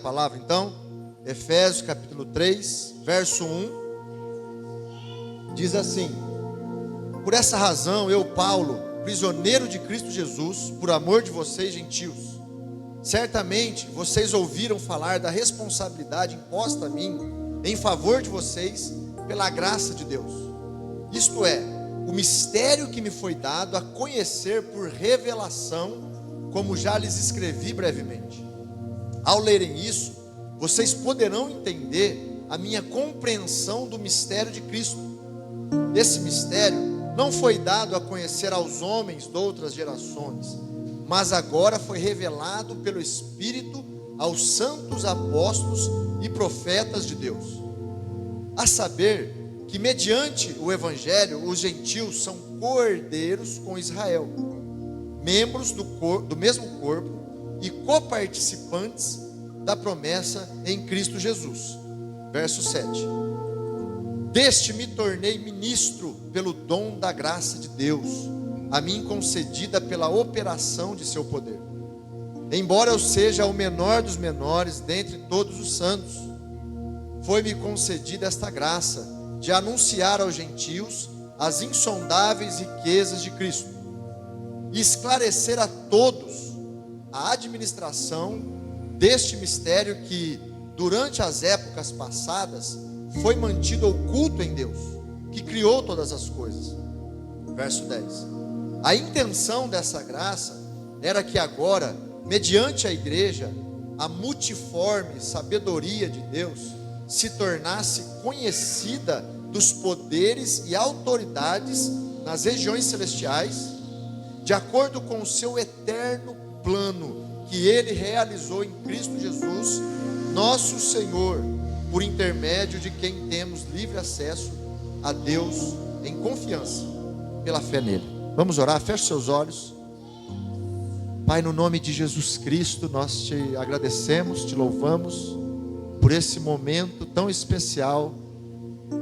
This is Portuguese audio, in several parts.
Palavra então, Efésios capítulo 3, verso 1, diz assim: por essa razão eu, Paulo, prisioneiro de Cristo Jesus, por amor de vocês, gentios, certamente vocês ouviram falar da responsabilidade imposta a mim, em favor de vocês, pela graça de Deus, isto é, o mistério que me foi dado a conhecer por revelação, como já lhes escrevi brevemente. Ao lerem isso, vocês poderão entender a minha compreensão do mistério de Cristo. Esse mistério não foi dado a conhecer aos homens de outras gerações, mas agora foi revelado pelo Espírito aos santos apóstolos e profetas de Deus. A saber que mediante o Evangelho os gentios são co-herdeiros com Israel, membros do mesmo corpo e coparticipantes da promessa em Cristo Jesus. Verso 7: deste me tornei ministro pelo dom da graça de Deus, a mim concedida pela operação de seu poder. Embora eu seja o menor dos menores dentre todos os santos, foi-me concedida esta graça de anunciar aos gentios as insondáveis riquezas de Cristo e esclarecer a todos a administração deste mistério que, durante as épocas passadas, foi mantido oculto em Deus, que criou todas as coisas. Verso 10: a intenção dessa graça era que agora, mediante a igreja, a multiforme sabedoria de Deus se tornasse conhecida dos poderes e autoridades nas regiões celestiais, de acordo com o seu eterno plano que Ele realizou em Cristo Jesus, nosso Senhor, por intermédio de quem temos livre acesso a Deus em confiança, pela fé nele. Vamos orar, feche seus olhos. Pai, no nome de Jesus Cristo, nós te agradecemos, te louvamos por esse momento tão especial,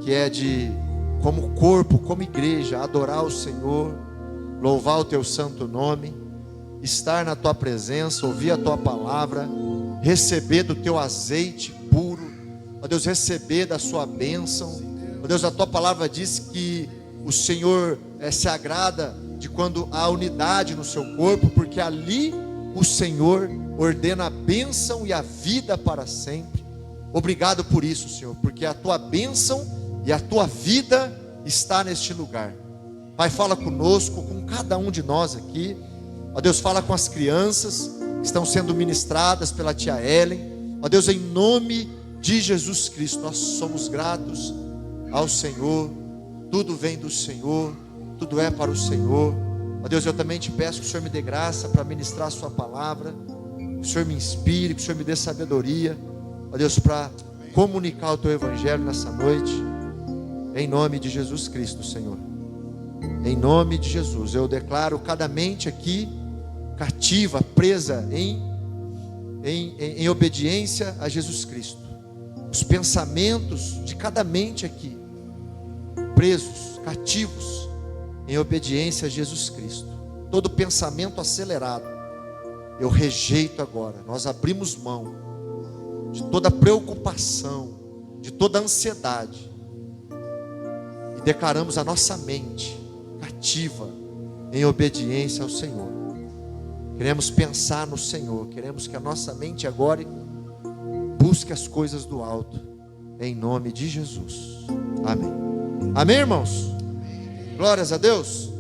que é de, como corpo, como igreja, adorar o Senhor, louvar o teu santo nome, estar na tua presença, ouvir a tua palavra, receber do teu azeite puro, ó Deus, receber da sua bênção. Ó Deus, a tua palavra diz que o Senhor se agrada de quando há unidade no seu corpo, porque ali o Senhor ordena a bênção e a vida para sempre. Obrigado por isso, Senhor, porque a tua bênção e a tua vida está neste lugar. Pai, fala conosco, com cada um de nós aqui. Ó Deus, fala com as crianças que estão sendo ministradas pela tia Ellen. Ó Deus, em nome de Jesus Cristo, nós somos gratos ao Senhor. Tudo vem do Senhor, tudo é para o Senhor. Ó Deus, eu também te peço que o Senhor me dê graça para ministrar a sua palavra, que o Senhor me inspire, que o Senhor me dê sabedoria, ó Deus, para comunicar o teu evangelho nessa noite, em nome de Jesus Cristo, Senhor. Em nome de Jesus, eu declaro cada mente aqui cativa, presa em obediência a Jesus Cristo. Os pensamentos de cada mente aqui, presos, cativos, em obediência a Jesus Cristo. Todo pensamento acelerado, eu rejeito agora. Nós abrimos mão de toda preocupação, de toda ansiedade, e declaramos a nossa mente cativa em obediência ao Senhor. Queremos pensar no Senhor, queremos que a nossa mente agora busque as coisas do alto, em nome de Jesus. Amém. Amém, irmãos? Glórias a Deus.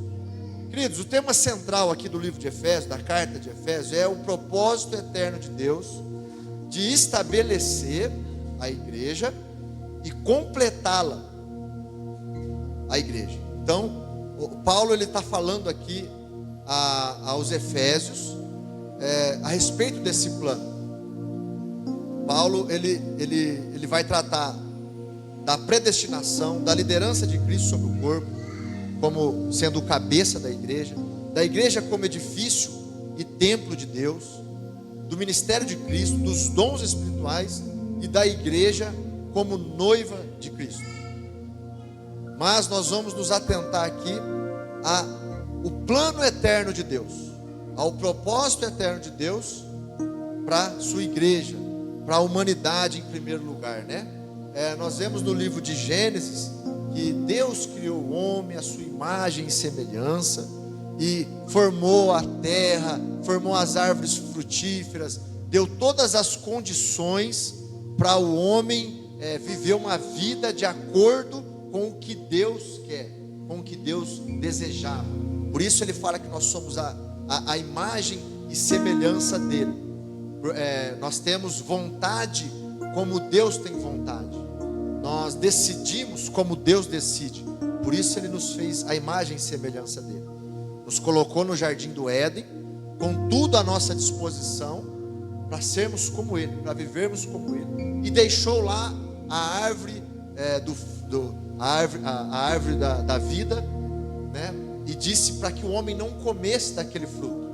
Queridos, o tema central aqui do livro de Efésios, da carta de Efésios, é o propósito eterno de Deus de estabelecer a igreja e completá-la, a igreja. Então, o Paulo está falando aqui aos Efésios a respeito desse plano. Paulo ele vai tratar da predestinação, da liderança de Cristo sobre o corpo, como sendo o cabeça da igreja como edifício e templo de Deus, do ministério de Cristo, dos dons espirituais e da igreja como noiva de Cristo. Mas nós vamos nos atentar aqui ao plano eterno de Deus, ao propósito eterno de Deus para a sua igreja, para a humanidade em primeiro lugar, né? Nós vemos no livro de Gênesis que Deus criou o homem à sua imagem e semelhança e formou a terra, formou as árvores frutíferas, deu todas as condições para o homem viver uma vida de acordo com o que Deus quer, com o que Deus desejava. Por isso ele fala que nós somos a imagem e semelhança dele. Nós temos vontade como Deus tem vontade. Nós decidimos como Deus decide. Por isso ele nos fez a imagem e semelhança dele. Nos colocou no jardim do Éden, com tudo à nossa disposição, para sermos como ele, para vivermos como ele. E deixou lá a árvore, a árvore da vida, né? E disse para que o homem não comesse daquele fruto.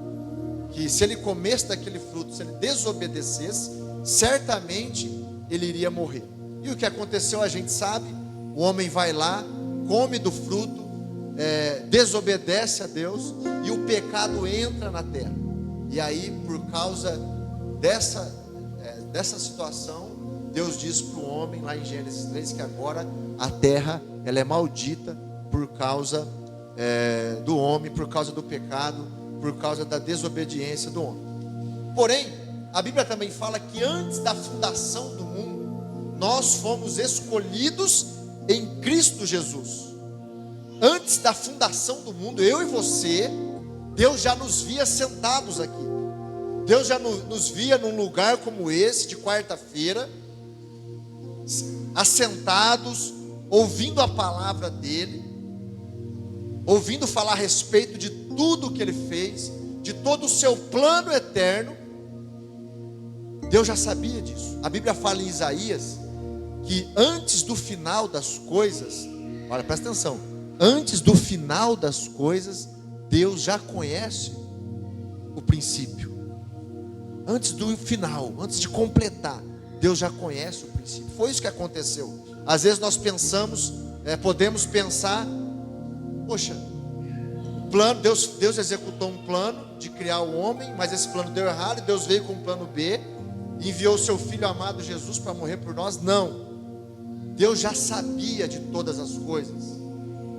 Que se ele comesse daquele fruto, se ele desobedecesse, certamente ele iria morrer. E o que aconteceu a gente sabe. O homem vai lá, come do fruto, desobedece a Deus, e o pecado entra na terra. E aí, por causa dessa situação, Deus diz para o homem lá em Gênesis 3 que agora a terra ela é maldita por causa do homem, por causa do pecado, por causa da desobediência do homem. Porém, a Bíblia também fala que antes da fundação do mundo, nós fomos escolhidos em Cristo Jesus. Antes da fundação do mundo, eu e você, Deus já nos via sentados aqui. Deus já nos via num lugar como esse, de quarta-feira, assentados, ouvindo a palavra dele, ouvindo falar a respeito de tudo que ele fez, de todo o seu plano eterno. Deus já sabia disso. A Bíblia fala em Isaías que antes do final das coisas, olha, presta atenção, antes do final das coisas, Deus já conhece o princípio. Antes do final, antes de completar, Deus já conhece o princípio. Foi isso que aconteceu. Às vezes nós pensamos, podemos pensar, poxa, Deus executou um plano de criar o homem, mas esse plano deu errado, e Deus veio com um plano B, e enviou o seu Filho amado Jesus para morrer por nós. Não, Deus já sabia de todas as coisas,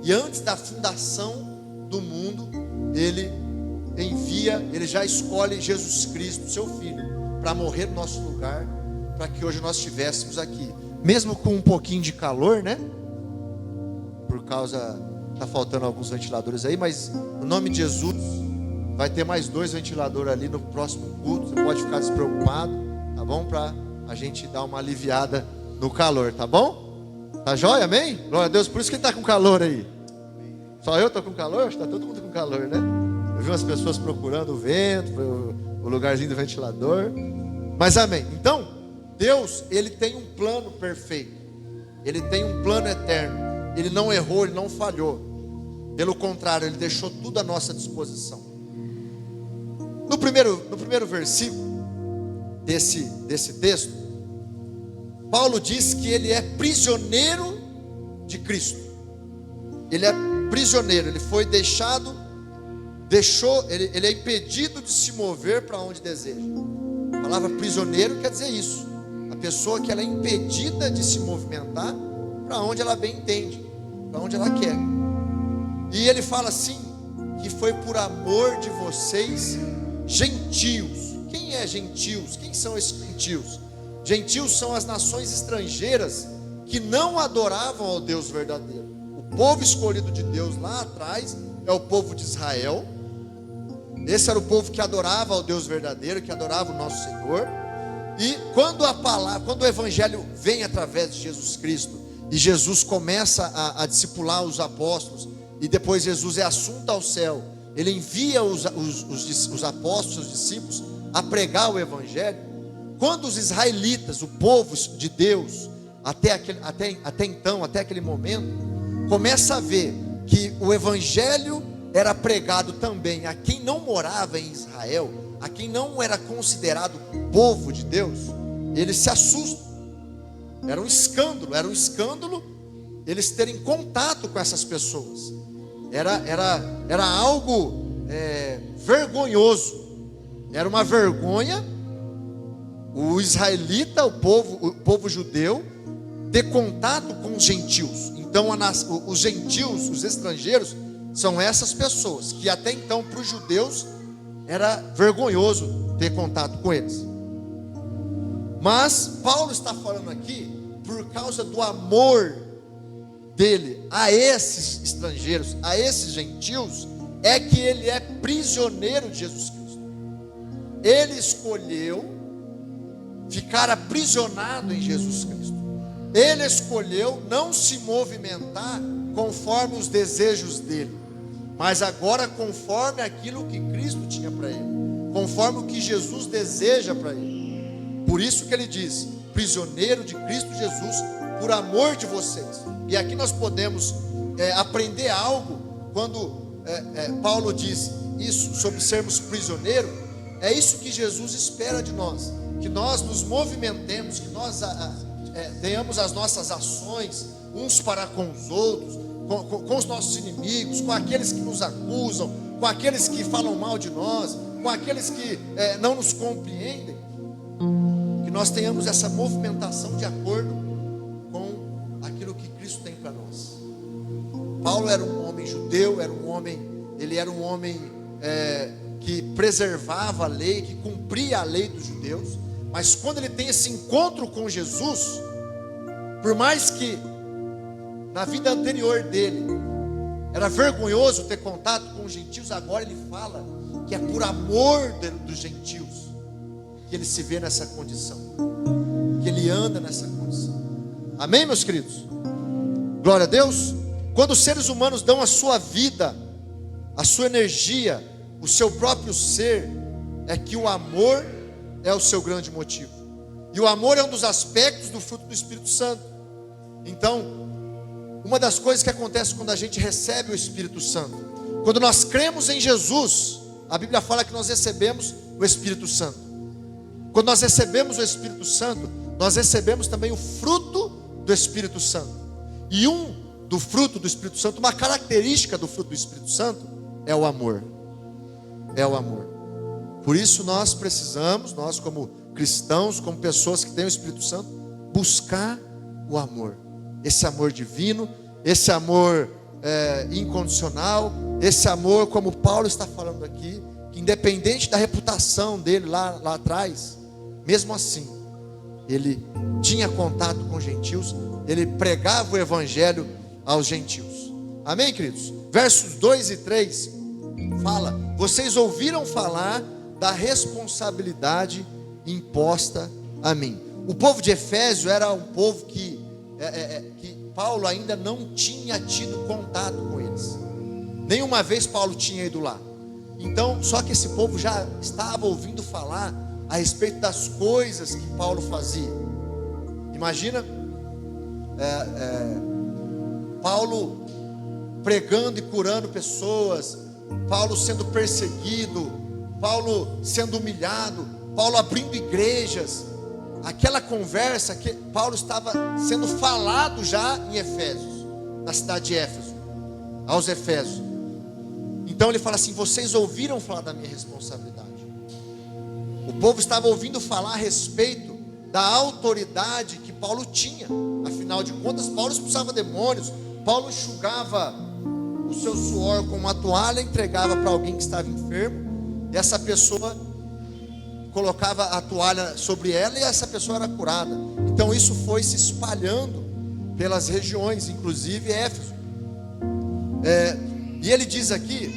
e antes da fundação do mundo, Ele já escolhe Jesus Cristo, seu Filho, para morrer no nosso lugar, para que hoje nós estivéssemos aqui, mesmo com um pouquinho de calor, né? Por causa, está faltando alguns ventiladores aí, mas no nome de Jesus, vai ter mais 2 ventiladores ali no próximo culto. Você pode ficar despreocupado, tá bom? Para a gente dar uma aliviada no calor, tá bom? Tá jóia, amém? Glória a Deus, por isso que está com calor aí. Só eu estou com calor? Acho que está todo mundo com calor, né? Eu vi umas pessoas procurando o vento, o lugarzinho do ventilador. Mas amém. Então, Deus, Ele tem um plano perfeito. Ele tem um plano eterno. Ele não errou, Ele não falhou. Pelo contrário, Ele deixou tudo à nossa disposição. No primeiro versículo desse texto, Paulo diz que ele é prisioneiro de Cristo. Ele é prisioneiro, ele foi ele é impedido de se mover para onde deseja. A palavra prisioneiro quer dizer isso. A pessoa que ela é impedida de se movimentar para onde ela bem entende, para onde ela quer. E ele fala assim, que foi por amor de vocês, gentios. Quem é gentios? Quem são esses gentios? Gentios são as nações estrangeiras que não adoravam ao Deus verdadeiro. O povo escolhido de Deus lá atrás é o povo de Israel. Esse era o povo que adorava ao Deus verdadeiro, que adorava o nosso Senhor. E quando o evangelho vem através de Jesus Cristo, e Jesus começa a discipular os apóstolos, e depois Jesus é assunto ao céu, ele envia os apóstolos, os discípulos, a pregar o evangelho. Quando os israelitas, o povo de Deus, até aquele momento, começa a ver que o evangelho era pregado também a quem não morava em Israel, a quem não era considerado povo de Deus, eles se assustam. Era um escândalo eles terem contato com essas pessoas. Era algo vergonhoso. Era uma vergonha o israelita, o povo judeu, ter contato com os gentios. Então os gentios, os estrangeiros, são essas pessoas que até então para os judeus era vergonhoso ter contato com eles. Mas Paulo está falando aqui por causa do amor dele a esses estrangeiros, a esses gentios, é que ele é prisioneiro de Jesus Cristo. Ele escolheu ficar aprisionado em Jesus Cristo. Ele escolheu não se movimentar conforme os desejos dele, mas agora conforme aquilo que Cristo tinha para ele, conforme o que Jesus deseja para ele. Por isso que ele diz: prisioneiro de Cristo Jesus, por amor de vocês. E aqui nós podemos aprender algo quando Paulo diz isso sobre sermos prisioneiros. É isso que Jesus espera de nós, que nós nos movimentemos, que nós tenhamos as nossas ações uns para com os outros, com os nossos inimigos, com aqueles que nos acusam, com aqueles que falam mal de nós, com aqueles que não nos compreendem. Que nós tenhamos essa movimentação de acordo com aquilo que Cristo tem para nós. Paulo era um homem judeu, ele era um homem que preservava a lei, que cumpria a lei dos judeus. Mas quando ele tem esse encontro com Jesus, por mais que na vida anterior dele era vergonhoso ter contato com os gentios, agora ele fala que é por amor dos gentios que ele se vê nessa condição, que ele anda nessa condição. Amém, meus queridos? Glória a Deus. Quando os seres humanos dão a sua vida, a sua energia, o seu próprio ser, é que o amor é o seu grande motivo. E o amor é um dos aspectos do fruto do Espírito Santo. Então, uma das coisas que acontece quando a gente recebe o Espírito Santo, quando nós cremos em Jesus, a Bíblia fala que nós recebemos o Espírito Santo. Quando nós recebemos o Espírito Santo, nós recebemos também o fruto do Espírito Santo. E do fruto do Espírito Santo, uma característica do fruto do Espírito Santo é o amor. É o amor. Por isso nós precisamos, nós como cristãos, como pessoas que têm o Espírito Santo, buscar o amor. Esse amor divino, esse amor incondicional, esse amor, como Paulo está falando aqui, que independente da reputação dele lá atrás, mesmo assim, ele tinha contato com gentios, ele pregava o evangelho aos gentios. Amém, queridos? Versos 2 e 3 fala: vocês ouviram falar da responsabilidade imposta a mim. O povo de Éfeso era um povo que Paulo ainda não tinha tido contato com eles. Nenhuma vez Paulo tinha ido lá. Então, só que esse povo já estava ouvindo falar a respeito das coisas que Paulo fazia. Imagina Paulo pregando e curando pessoas, Paulo sendo perseguido, Paulo sendo humilhado, Paulo abrindo igrejas. Aquela conversa que Paulo estava sendo falado já em Efésios, na cidade de Éfeso, aos Efésios. Então ele fala assim: vocês ouviram falar da minha responsabilidade. O povo estava ouvindo falar a respeito da autoridade que Paulo tinha. Afinal de contas, Paulo expulsava demônios, Paulo enxugava o seu suor com uma toalha, entregava para alguém que estava enfermo, e essa pessoa colocava a toalha sobre ela e essa pessoa era curada. Então isso foi se espalhando pelas regiões, inclusive Éfeso. E ele diz aqui: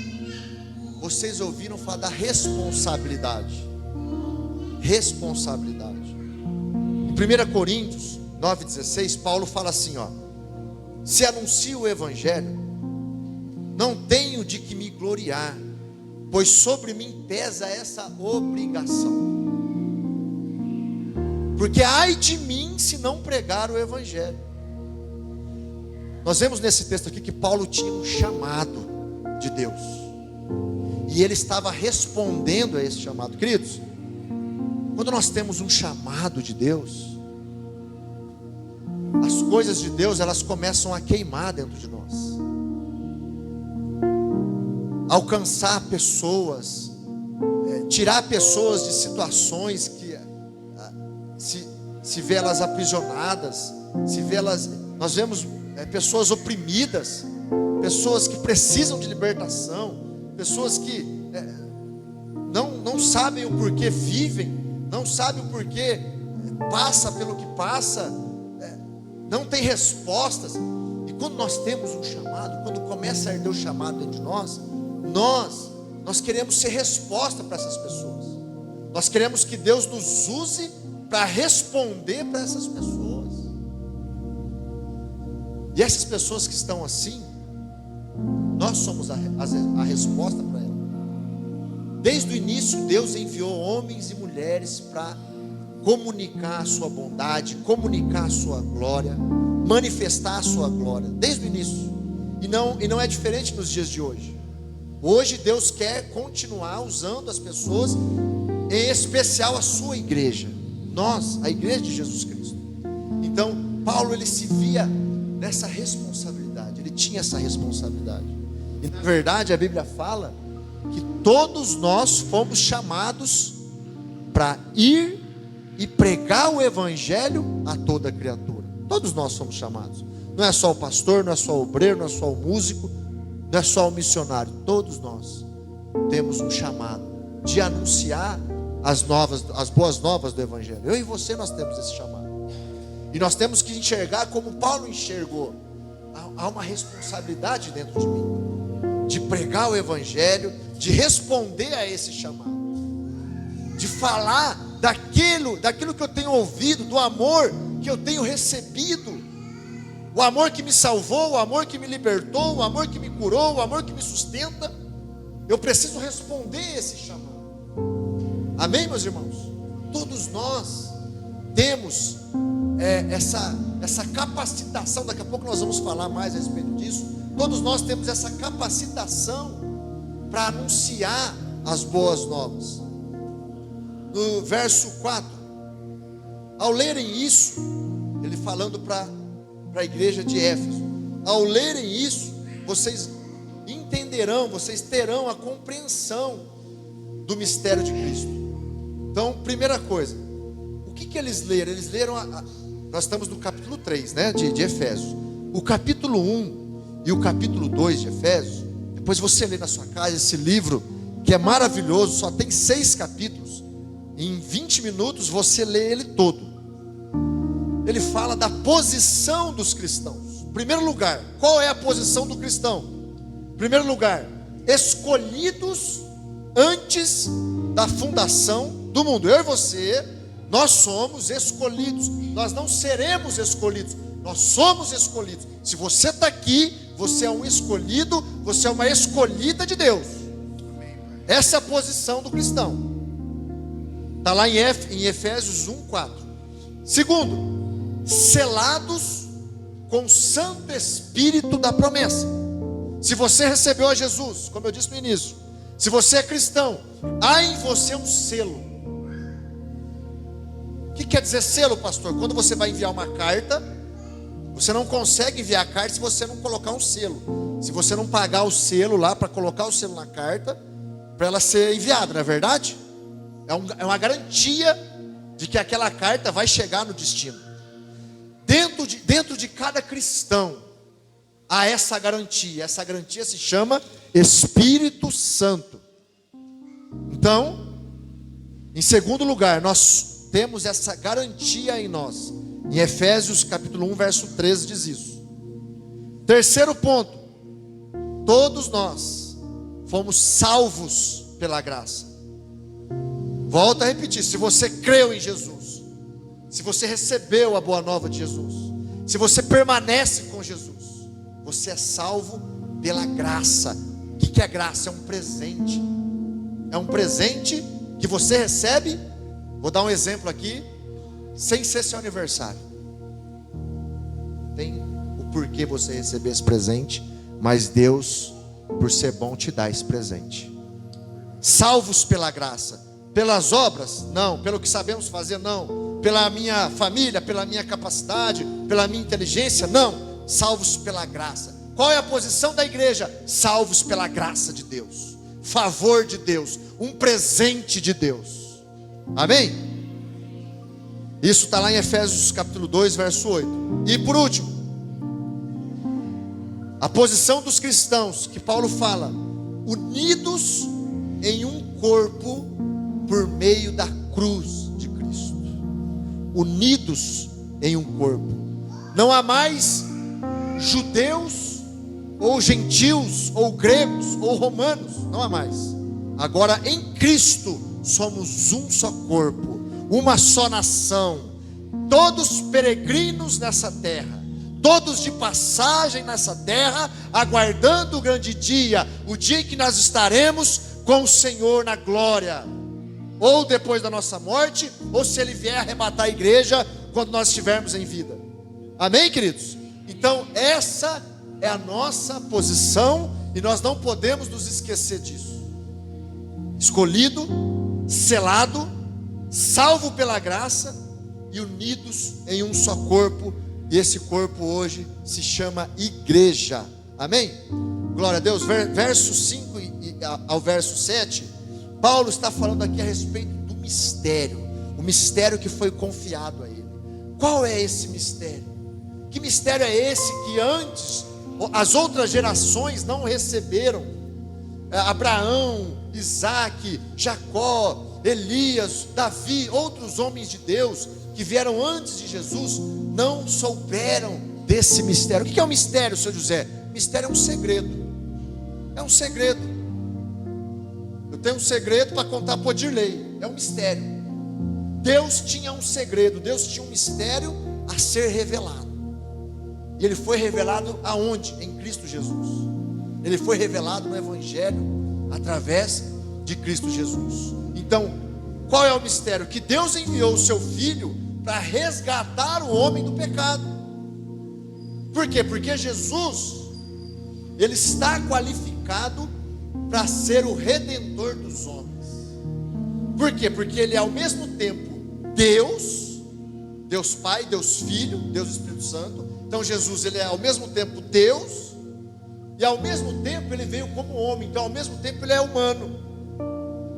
vocês ouviram falar da responsabilidade. Responsabilidade. Em 1 Coríntios 9,16, Paulo fala assim: se anuncio o evangelho, não tenho de que me gloriar, pois sobre mim pesa essa obrigação. Porque ai de mim se não pregar o evangelho. Nós vemos nesse texto aqui que Paulo tinha um chamado de Deus, e ele estava respondendo a esse chamado. Queridos, quando nós temos um chamado de Deus, as coisas de Deus, elas começam a queimar dentro de nós. Alcançar pessoas, tirar pessoas de situações que se vê elas aprisionadas, se vê elas, nós vemos pessoas oprimidas, pessoas que precisam de libertação, pessoas que não sabem o porquê vivem, não sabem o porquê passa pelo que passa, não tem respostas. E quando nós temos um chamado, quando começa a arder o chamado dentro de nós, nós queremos ser resposta para essas pessoas. Nós queremos que Deus nos use para responder para essas pessoas. E essas pessoas que estão assim, nós somos a resposta para elas. Desde o início, Deus enviou homens e mulheres para comunicar a sua bondade, comunicar a sua glória, manifestar a sua glória, desde o início. E não é diferente nos dias de hoje. Hoje Deus quer continuar usando as pessoas, em especial a sua igreja, nós, a igreja de Jesus Cristo. Então Paulo, ele se via nessa responsabilidade, ele tinha essa responsabilidade. E na verdade a Bíblia fala que todos nós fomos chamados para ir e pregar o evangelho a toda criatura. Todos nós somos chamados. Não é só o pastor, não é só o obreiro, não é só o músico, não é só o missionário. Todos nós temos um chamado de anunciar as boas novas do evangelho. Eu e você, nós temos esse chamado. E nós temos que enxergar como Paulo enxergou. Há uma responsabilidade dentro de mim, de pregar o evangelho, de responder a esse chamado, de falar daquilo que eu tenho ouvido, do amor que eu tenho recebido, o amor que me salvou, o amor que me libertou, o amor que me curou, o amor que me sustenta. Eu preciso responder a esse chamado. Amém, meus irmãos? Todos nós temos essa capacitação. Daqui a pouco nós vamos falar mais a respeito disso. Todos nós temos essa capacitação para anunciar as boas novas. No verso 4, ao lerem isso, ele falando para a igreja de Éfeso, ao lerem isso, vocês entenderão, vocês terão a compreensão do mistério de Cristo. Então, primeira coisa, o que eles leram? Eles leram, nós estamos no capítulo 3, né, de Efésios. O capítulo 1 e o capítulo 2 de Efésios, depois você lê na sua casa esse livro, que é maravilhoso, só tem 6 capítulos. Em 20 minutos você lê ele todo. Ele fala da posição dos cristãos. Em primeiro lugar, qual é a posição do cristão? Em primeiro lugar, escolhidos antes da fundação do mundo. Eu e você, nós somos escolhidos. Nós não seremos escolhidos, nós somos escolhidos. Se você está aqui, você é um escolhido, você é uma escolhida de Deus. Essa é a posição do cristão. Está lá em Efésios 1:4. Segundo, selados com o Santo Espírito da promessa. Se você recebeu a Jesus, como eu disse no início, se você é cristão, há em você um selo. O que quer dizer selo, pastor? Quando você vai enviar uma carta, você não consegue enviar a carta se você não colocar um selo. Se você não pagar o selo lá, para colocar o selo na carta, para ela ser enviada, não é verdade? É uma garantia de que aquela carta vai chegar no destino. Dentro de cada cristão há essa garantia. Essa garantia se chama Espírito Santo. Então, em segundo lugar, nós temos essa garantia em nós. Em Efésios capítulo 1, verso 13 diz isso. Terceiro ponto, todos nós fomos salvos pela graça. Volto a repetir, se você creu em Jesus, se você recebeu a boa nova de Jesus, se você permanece com Jesus, você é salvo pela graça. O que é graça? É um presente. É um presente que você recebe. Vou dar um exemplo aqui, sem ser seu aniversário. Tem o porquê você receber esse presente, mas Deus, por ser bom, te dá esse presente. Salvos pela graça. Pelas obras? Não. Pelo que sabemos fazer? Não. Pela minha família, pela minha capacidade, pela minha inteligência? Não. Salvos pela graça. Qual é a posição da igreja? Salvos pela graça de Deus, favor de Deus, um presente de Deus. Amém? Isso está lá em Efésios capítulo 2, verso 8. E por último, a posição dos cristãos, que Paulo fala, unidos em um corpo por meio da cruz de Cristo. Unidos em um corpo. Não há mais judeus ou gentios ou gregos ou romanos, não há mais. Agora em Cristo somos um só corpo, uma só nação, todos peregrinos nessa terra, todos de passagem nessa terra, aguardando o grande dia, o dia em que nós estaremos com o Senhor na glória, ou depois da nossa morte, ou se Ele vier arrebatar a igreja quando nós estivermos em vida. Amém, queridos? Então essa é a nossa posição e nós não podemos nos esquecer disso. Escolhido, selado, salvo pela graça e unidos em um só corpo. E esse corpo hoje se chama igreja. Amém? Glória a Deus. Verso 5 ao verso 7, Paulo está falando aqui a respeito do mistério. O mistério que foi confiado a ele. Qual é esse mistério? Que mistério é esse que antes as outras gerações não receberam? Abraão, Isaac, Jacó, Elias, Davi, outros homens de Deus que vieram antes de Jesus, não souberam desse mistério. O que é um mistério, seu José? Mistério é um segredo. É um segredo. Eu tenho um segredo para contar para o Dirley. É um mistério. Deus tinha um segredo. Deus tinha um mistério a ser revelado. E ele foi revelado aonde? Em Cristo Jesus. Ele foi revelado no Evangelho através de Cristo Jesus. Então, qual é o mistério? Que Deus enviou o seu Filho para resgatar o homem do pecado. Por quê? Porque Jesus, Ele está qualificado para ser o Redentor dos homens. Por quê? Porque Ele é ao mesmo tempo Deus, Deus Pai, Deus Filho, Deus Espírito Santo. Então Jesus, Ele é ao mesmo tempo Deus, e ao mesmo tempo Ele veio como homem. Então ao mesmo tempo Ele é humano.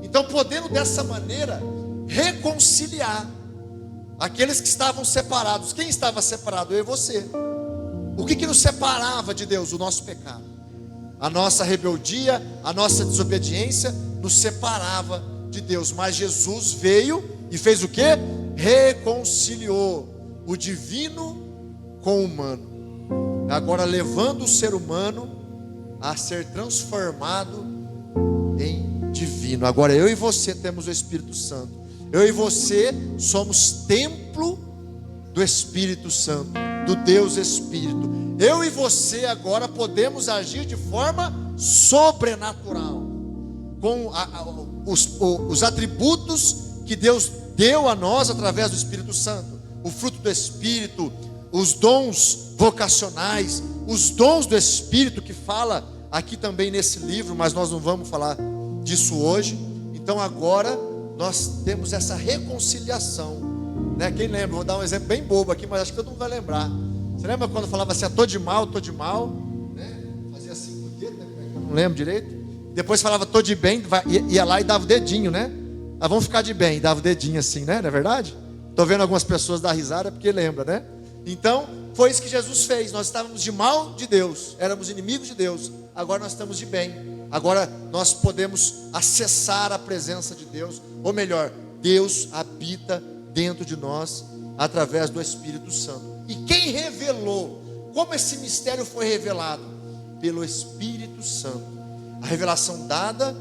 Então podendo dessa maneira reconciliar aqueles que estavam separados. Quem estava separado? Eu e você. O que nos separava de Deus? O nosso pecado, a nossa rebeldia, a nossa desobediência nos separava de Deus. Mas Jesus veio e fez o que? Reconciliou o divino com o humano, agora levando o ser humano a ser transformado em divino. Agora eu e você temos o Espírito Santo. Eu e você somos templo do Espírito Santo, do Deus Espírito. Eu e você agora podemos agir de forma sobrenatural, com os atributos que Deus deu a nós através do Espírito Santo. O fruto do Espírito, os dons vocacionais, os dons do Espírito, que fala aqui também nesse livro, mas nós não vamos falar disso hoje. Então agora nós temos essa reconciliação, né? Quem lembra? Vou dar um exemplo bem bobo aqui, mas acho que todo mundo vai lembrar. Você lembra quando falava assim, tô de mal, né? Fazia assim com o dedo, né? Não lembro direito. Depois falava tô de bem, ia lá e dava o dedinho, né? Ah, vamos ficar de bem, e dava o dedinho assim, né? Não é verdade? Estou vendo algumas pessoas dar risada porque lembra, né? Então, foi isso que Jesus fez. Nós estávamos de mal de Deus, éramos inimigos de Deus. Agora nós estamos de bem. Agora nós podemos acessar a presença de Deus. Ou melhor, Deus habita dentro de nós através do Espírito Santo. E quem revelou? Como esse mistério foi revelado? Pelo Espírito Santo. A revelação dada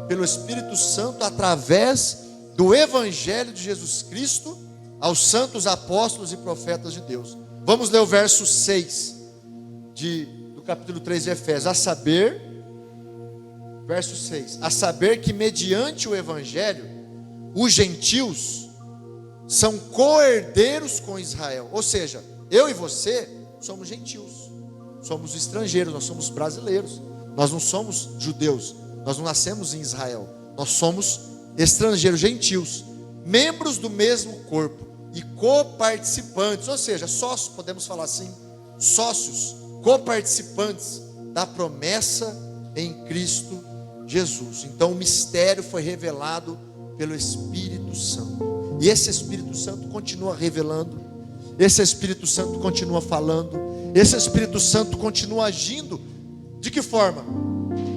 pelo Espírito Santo através do Evangelho de Jesus Cristo aos santos apóstolos e profetas de Deus. Vamos ler o verso 6 do capítulo 3 de Efésios. A saber, verso 6, a saber que mediante o Evangelho os gentios são co-herdeiros com Israel. Ou seja, eu e você somos gentios, somos estrangeiros, nós somos brasileiros, nós não somos judeus, nós não nascemos em Israel, nós somos estrangeiros, gentios, membros do mesmo corpo e coparticipantes, ou seja, sócios, podemos falar assim, sócios, coparticipantes da promessa em Cristo Jesus. Então o mistério foi revelado pelo Espírito Santo. E esse Espírito Santo continua revelando, esse Espírito Santo continua falando, esse Espírito Santo continua agindo. De que forma?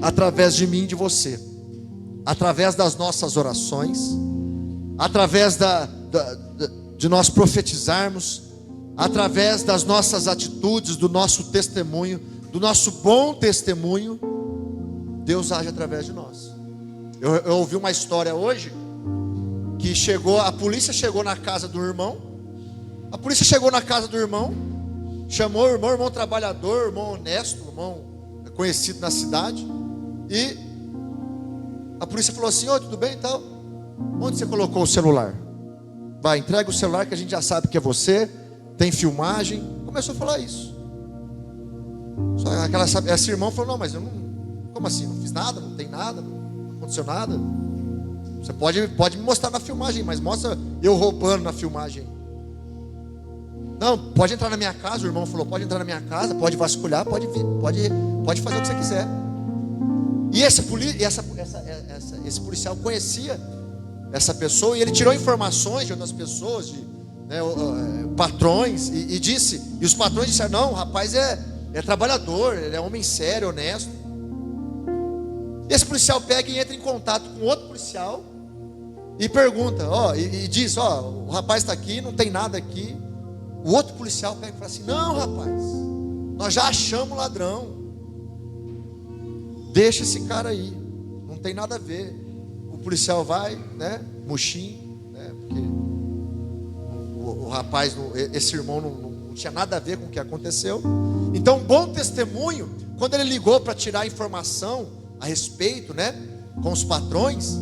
Através de mim e de você, através das nossas orações, através de nós profetizarmos, através das nossas atitudes, do nosso testemunho, do nosso bom testemunho. Deus age através de nós. Eu ouvi uma história hoje, que a polícia chegou na casa do irmão. A polícia chegou na casa do irmão, chamou o irmão trabalhador, irmão honesto, irmão conhecido na cidade. E a polícia falou assim: oi, tudo bem e tal? Onde você colocou o celular? Vai, entrega o celular que a gente já sabe que é você, tem filmagem. Começou a falar isso. Só esse irmão falou: não, mas eu não, como assim? Não fiz nada, não tem nada, não aconteceu nada. Você pode me mostrar na filmagem, mas mostra eu roubando na filmagem. Não, pode entrar na minha casa. O irmão falou: pode entrar na minha casa, pode vasculhar, pode fazer o que você quiser. E esse policial conhecia essa pessoa, e ele tirou informações de outras pessoas, patrões, e disse. E os patrões disseram: não, o rapaz é trabalhador, ele é homem sério, honesto. Esse policial pega e entra em contato com outro policial e pergunta, e diz: o rapaz está aqui, não tem nada aqui. O outro policial pega e fala assim: não, rapaz, nós já achamos o ladrão, deixa esse cara aí, não tem nada a ver. O policial vai, murchinho, porque o rapaz, esse irmão não tinha nada a ver com o que aconteceu. Então, bom testemunho, quando ele ligou para tirar informação a respeito, com os patrões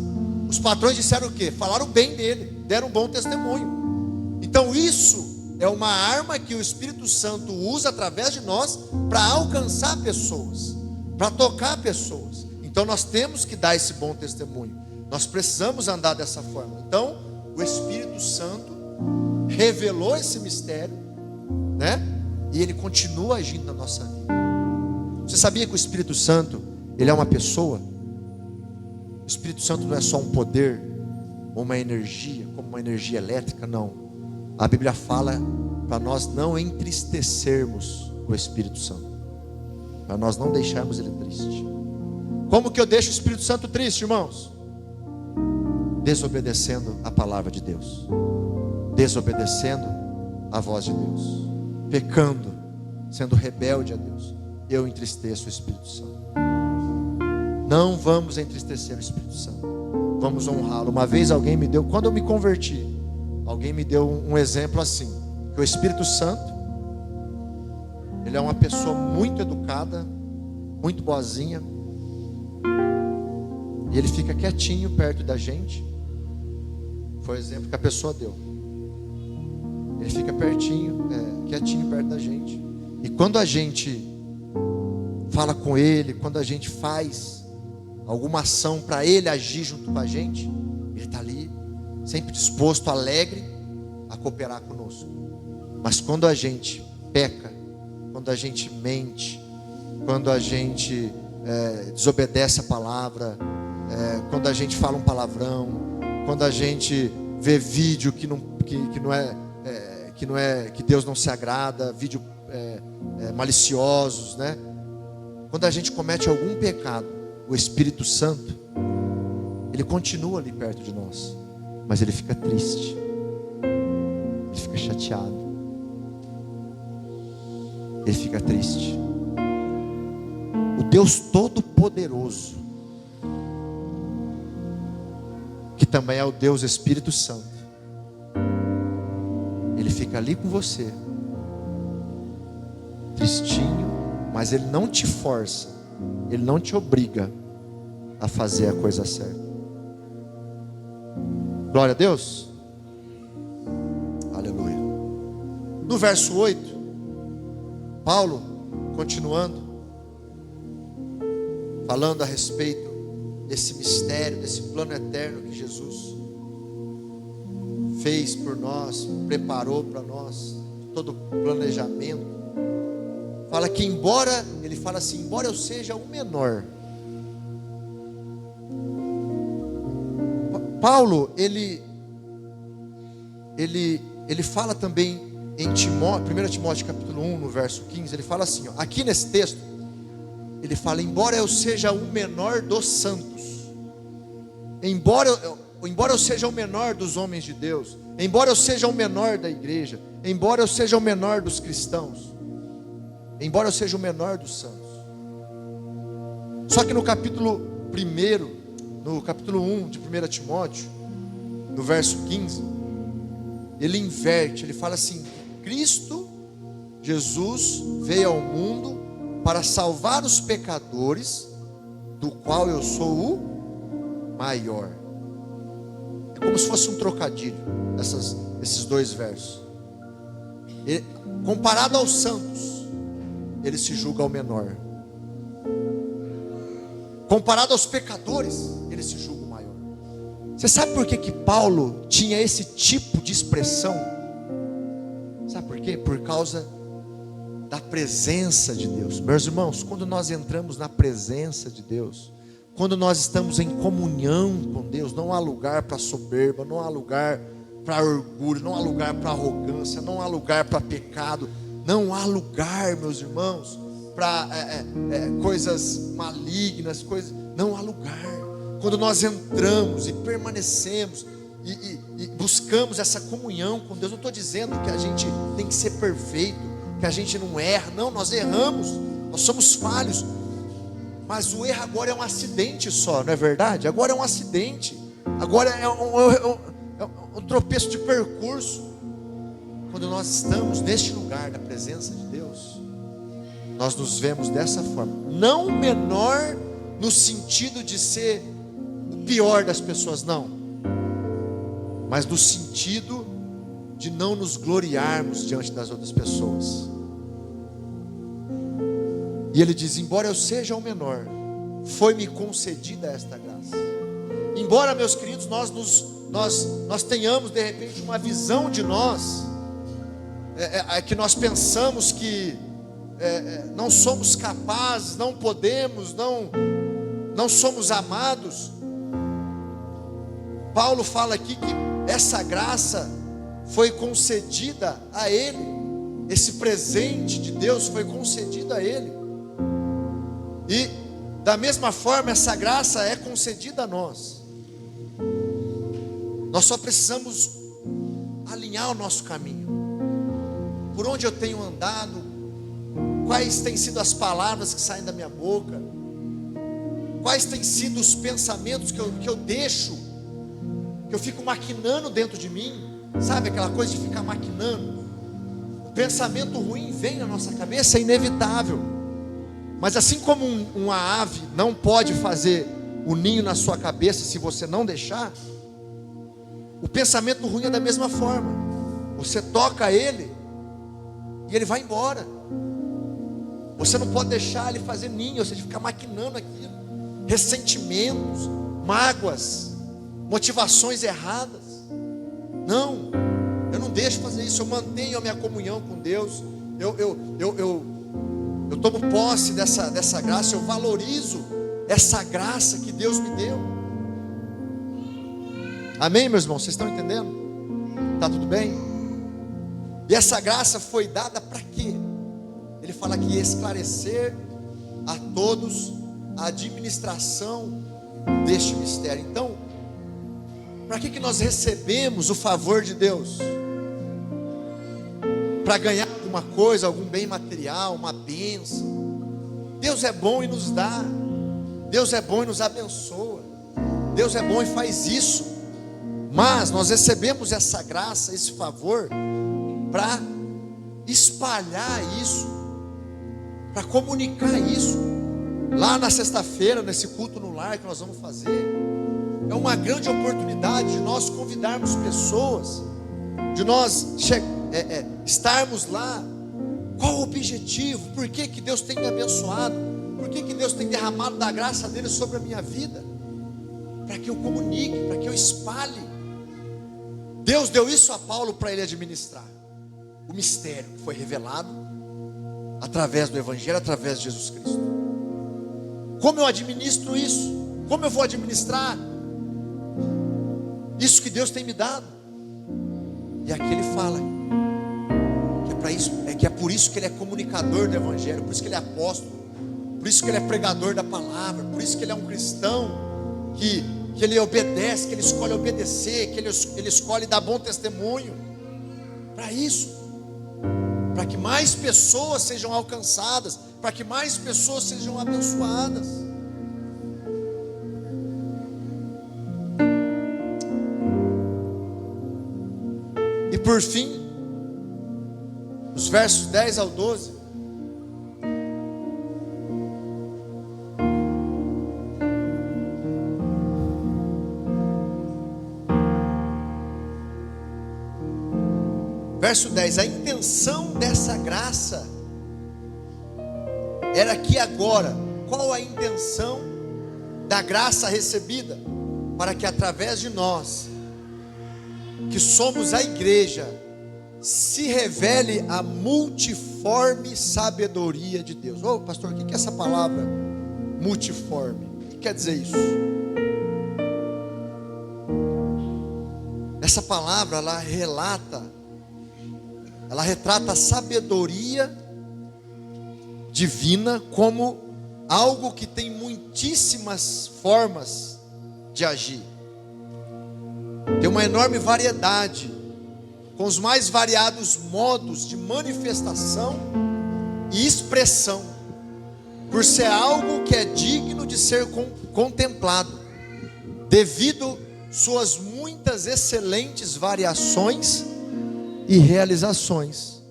disseram o quê? Falaram bem dele, deram um bom testemunho. Então isso é uma arma que o Espírito Santo usa através de nós para alcançar pessoas, para tocar pessoas. Então nós temos que dar esse bom testemunho, nós precisamos andar dessa forma. Então o Espírito Santo revelou esse mistério, e ele continua agindo na nossa vida. Você sabia que o Espírito Santo, ele é uma pessoa? O Espírito Santo não é só um poder, ou uma energia, como uma energia elétrica, não. A Bíblia fala para nós não entristecermos o Espírito Santo, para nós não deixarmos ele triste. Como que eu deixo o Espírito Santo triste, irmãos? Desobedecendo a palavra de Deus, desobedecendo a voz de Deus, pecando, sendo rebelde a Deus. Eu entristeço o Espírito Santo. Não vamos entristecer o Espírito Santo, vamos honrá-lo. Uma vez alguém me deu, quando eu me converti, alguém me deu um exemplo assim, que o Espírito Santo, ele é uma pessoa muito educada, muito boazinha, e ele fica quietinho perto da gente. Foi o exemplo que a pessoa deu. Ele fica quietinho perto da gente. E quando a gente fala com ele, quando a gente faz alguma ação para ele agir junto com a gente, ele está ali, sempre disposto, alegre a cooperar conosco. Mas quando a gente peca, quando a gente mente, quando a gente desobedece a palavra, quando a gente fala um palavrão, quando a gente vê vídeo que Deus não se agrada, vídeo maliciosos, quando a gente comete algum pecado, o Espírito Santo, ele continua ali perto de nós, mas ele fica triste, ele fica chateado, ele fica triste. O Deus Todo-Poderoso, que também é o Deus Espírito Santo, ele fica ali com você, tristinho, mas ele não te força, ele não te obriga a fazer a coisa certa. Glória a Deus. Aleluia. No verso 8, Paulo, continuando, falando a respeito desse mistério, desse plano eterno que Jesus fez por nós, preparou para nós, todo o planejamento. Fala que embora eu seja o menor. Paulo, ele ele fala também em 1 Timóteo capítulo 1, no verso 15, ele fala assim, ó, aqui nesse texto, ele fala, embora eu seja o menor dos santos, embora eu seja o menor dos homens de Deus, embora eu seja o menor da igreja, embora eu seja o menor dos cristãos, embora eu seja o menor dos santos. Só que no capítulo 1 de 1 Timóteo, no verso 15, ele inverte, ele fala assim, Cristo Jesus veio ao mundo para salvar os pecadores, do qual eu sou o maior. É como se fosse um trocadilho, esses dois versos. Comparado aos santos, ele se julga o menor. Comparado aos pecadores, ele se julga o maior. Você sabe por que Paulo tinha esse tipo de expressão? Sabe por quê? Por causa da presença de Deus. Meus irmãos, quando nós entramos na presença de Deus, quando nós estamos em comunhão com Deus, não há lugar para soberba, não há lugar para orgulho, não há lugar para arrogância, não há lugar para pecado, não há lugar, meus irmãos, para coisas malignas, não há lugar. Quando nós entramos e permanecemos e buscamos essa comunhão com Deus, não estou dizendo que a gente tem que ser perfeito, que a gente não erra, não, nós erramos, nós somos falhos, mas o erro agora é um acidente só, não é verdade? Agora é um acidente, agora é um tropeço de percurso. Quando nós estamos neste lugar da presença de Deus, nós nos vemos dessa forma, não menor no sentido de ser o pior das pessoas, não, mas no sentido de não nos gloriarmos diante das outras pessoas. E ele diz, embora eu seja o menor, foi-me concedida esta graça. Embora, meus queridos, nós tenhamos de repente uma visão de nós, que nós pensamos que não somos capazes, não podemos, não somos amados. Paulo fala aqui que essa graça foi concedida a ele, esse presente de Deus foi concedido a ele, e da mesma forma essa graça é concedida a nós. Nós só precisamos alinhar o nosso caminho, por onde eu tenho andado, quais têm sido as palavras que saem da minha boca, quais têm sido os pensamentos que eu deixo, que eu fico maquinando dentro de mim. Sabe aquela coisa de ficar maquinando? O pensamento ruim vem na nossa cabeça, é inevitável. Mas assim como uma ave não pode fazer o ninho na sua cabeça se você não deixar, o pensamento ruim é da mesma forma. Você toca ele e ele vai embora. Você não pode deixar ele fazer ninho, ou seja, ficar maquinando aquilo. Ressentimentos, mágoas, motivações erradas. Não, eu não deixo fazer isso, eu mantenho a minha comunhão com Deus, eu tomo posse dessa graça, eu valorizo essa graça que Deus me deu. Amém, meus irmãos, vocês estão entendendo? Está tudo bem? E essa graça foi dada para quê? Ele fala aqui, esclarecer a todos a administração deste mistério. Então, para que nós recebemos o favor de Deus? Para ganhar alguma coisa, algum bem material, uma bênção. Deus é bom e nos dá. Deus é bom e nos abençoa. Deus é bom e faz isso. Mas nós recebemos essa graça, esse favor, para espalhar isso, para comunicar isso. Lá na sexta-feira, nesse culto no lar que nós vamos fazer, é uma grande oportunidade de nós convidarmos pessoas, de nós estarmos lá. Qual o objetivo? Por que Deus tem me abençoado? Por que Deus tem derramado da graça dele sobre a minha vida? Para que eu comunique, para que eu espalhe. Deus deu isso a Paulo para ele administrar o mistério que foi revelado através do Evangelho, através de Jesus Cristo. Como eu administro isso? Como eu vou administrar isso que Deus tem me dado? E aqui ele fala que é para isso, que é por isso que ele é comunicador do evangelho, por isso que ele é apóstolo, por isso que ele é pregador da palavra, por isso que ele é um cristão que ele obedece, que ele escolhe obedecer, que ele escolhe dar bom testemunho. Para isso, para que mais pessoas sejam alcançadas, para que mais pessoas sejam abençoadas. E por fim, os versos 10 ao 12. Verso 10, a intenção dessa graça era que agora, qual a intenção da graça recebida? Para que através de nós, que somos a igreja, se revele a multiforme sabedoria de Deus. Ô pastor, o que é essa palavra multiforme? O que quer dizer isso? Essa palavra, ela retrata a sabedoria divina como algo que tem muitíssimas formas de agir. Tem uma enorme variedade, com os mais variados modos de manifestação e expressão, por ser algo que é digno de ser contemplado, devido suas muitas excelentes variações e realizações.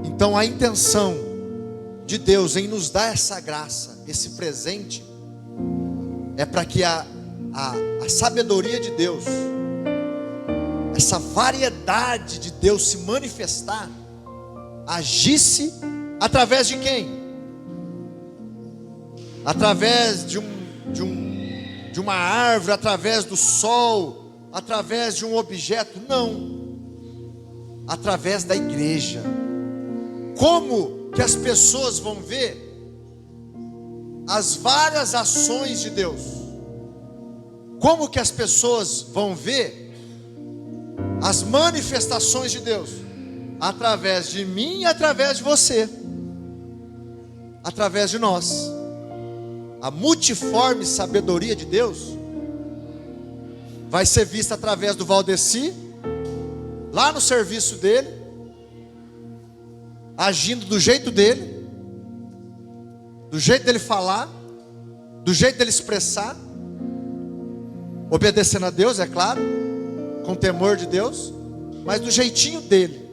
Então a intenção de Deus em nos dar essa graça, esse presente, é para que a sabedoria de Deus, essa variedade de Deus se manifestar, agisse através de quem? Através de uma árvore, através do sol, através de um objeto? Não. Através da igreja. Como que as pessoas vão ver as várias ações de Deus? Como que as pessoas vão ver as manifestações de Deus? Através de mim e através de você, através de nós. A multiforme sabedoria de Deus vai ser vista através do Valdeci, lá no serviço dele, agindo do jeito dele falar, do jeito dele expressar, obedecendo a Deus, é claro, com temor de Deus, mas do jeitinho dele,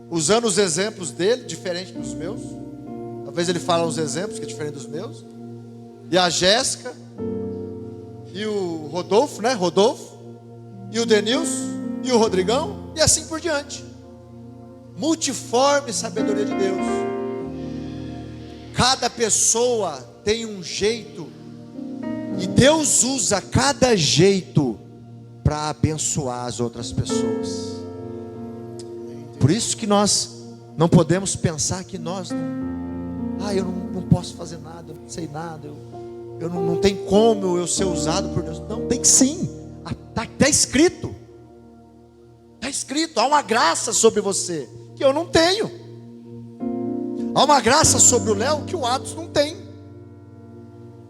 usando os exemplos dele, diferente dos meus. Talvez ele fale uns exemplos que é diferente dos meus. E a Jéssica, e o Rodolfo, né? E o Denilson, e o Rodrigão, e assim por diante. Multiforme sabedoria de Deus. Cada pessoa tem um jeito, e Deus usa cada jeito para abençoar as outras pessoas. Por isso que nós não podemos pensar que nós eu não posso fazer nada, eu não sei nada, eu não tem como eu ser usado por Deus. Não, tem sim. Está escrito. Está escrito, há uma graça sobre você que eu não tenho. Há uma graça sobre o Léo que o Atos não tem.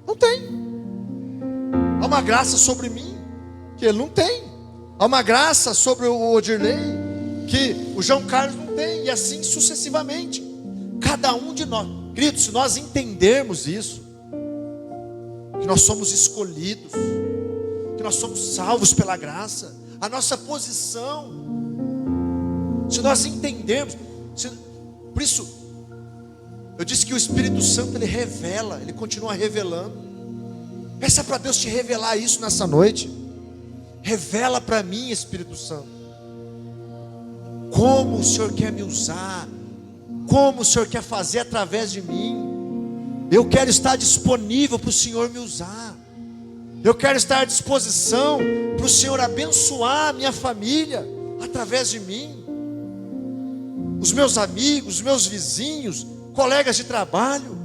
Não tem. Há uma graça sobre mim que ele não tem. Há uma graça sobre o Odirley que o João Carlos não tem. E assim sucessivamente. Cada um de nós, queridos, se nós entendermos isso, que nós somos escolhidos, que nós somos salvos pela graça, a nossa posição, se nós entendermos, por isso, eu disse que o Espírito Santo, ele revela, ele continua revelando. Peça para Deus te revelar isso nessa noite. Revela para mim, Espírito Santo, como o Senhor quer me usar, como o Senhor quer fazer através de mim. Eu quero estar disponível para o Senhor me usar. Eu quero estar à disposição para o Senhor abençoar a minha família através de mim, os meus amigos, os meus vizinhos, colegas de trabalho,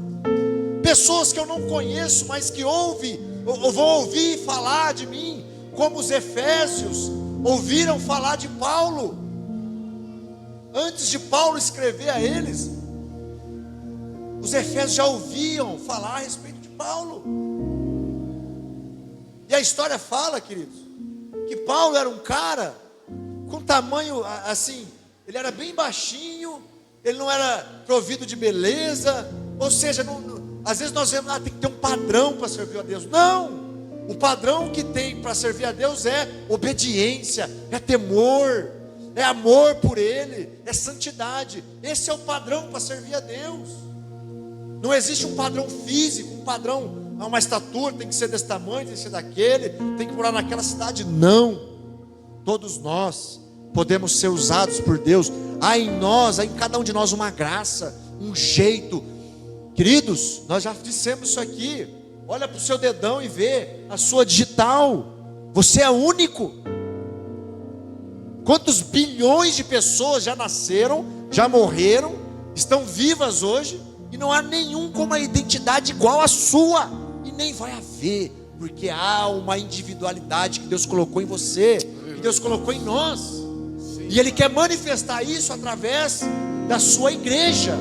pessoas que eu não conheço, mas que vão ouvir falar de mim, como os efésios ouviram falar de Paulo. Antes de Paulo escrever a eles, os efésios já ouviam falar a respeito de Paulo. E a história fala, queridos, que Paulo era um cara com tamanho assim, ele era bem baixinho, ele não era provido de beleza, ou seja, às vezes nós vemos, tem que ter um padrão para servir a Deus. Não, o padrão que tem para servir a Deus é obediência, é temor, é amor por Ele, é santidade. Esse é o padrão para servir a Deus. Não existe um padrão físico, um padrão, uma estatura, tem que ser desse tamanho, tem que ser daquele, tem que morar naquela cidade. Não, todos nós podemos ser usados por Deus. Há em nós, há em cada um de nós uma graça, um jeito. Queridos, nós já dissemos isso aqui. Olha para o seu dedão e vê a sua digital. Você é único. Quantos bilhões de pessoas já nasceram, já morreram, estão vivas hoje, e não há nenhum com uma identidade igual à sua, e nem vai haver, porque há uma individualidade que Deus colocou em você, que Deus colocou em nós, e Ele quer manifestar isso através da sua igreja.